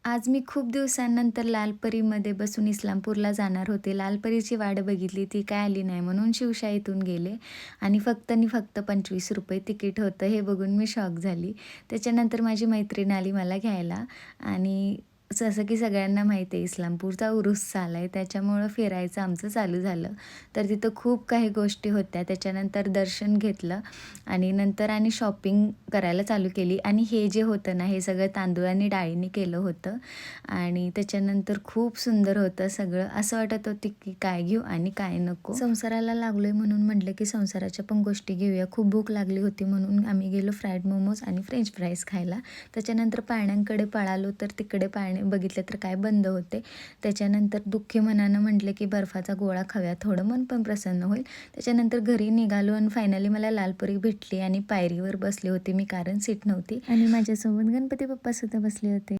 आज मी खूप दिवसांनंतर लालपरीमध्ये बसून इस्लामपूरला जाणार होते. लालपरीची वाट बघितली, ती काय आली नाही म्हणून शिवशाहीतून गेले आणि फक्त आणि फक्त ₹25 तिकीट होतं. हे बघून मी शॉक झाली. त्याच्यानंतर माझी मैत्रीण आली मला घ्यायला आणि जसं की सगळ्यांना माहिती आहे इस्लामपूरचा उरूस चालला आहे, त्याच्यामुळं फिरायचं आमचं चालू झालं. तर तिथं खूप काही गोष्टी होत्या. त्याच्यानंतर दर्शन घेतलं आणि नंतर शॉपिंग करायला चालू केली आणि हे जे होतं ना, हे सगळं तांदूळ आणि डाळीने केलं होतं आणि त्याच्यानंतर खूप सुंदर होतं सगळं. असं वाटत होतं की काय घेऊ आणि काय नको. संसाराला लागलोय म्हणून म्हटलं की संसाराच्या पण गोष्टी घेऊया. खूप भूक लागली होती म्हणून आम्ही गेलो फ्राईड मोमोज आणि फ्रेंच फ्राईज खायला. त्याच्यानंतर पाळण्यांकडे पळालो तर तिकडे पाळणे बघितले तर काय बंद होते. त्याच्यानंतर दुःखी मनानं म्हटलं की बर्फाचा गोळा खाऊया, थोडं मन पण प्रसन्न होईल. त्याच्यानंतर घरी निघालो आणि फायनली मला लालपरी भेटली आणि पायरीवर बसले होते मी कारण सीट नव्हती आणि माझ्यासोबत गणपती बाप्पासुद्धा बसले होते.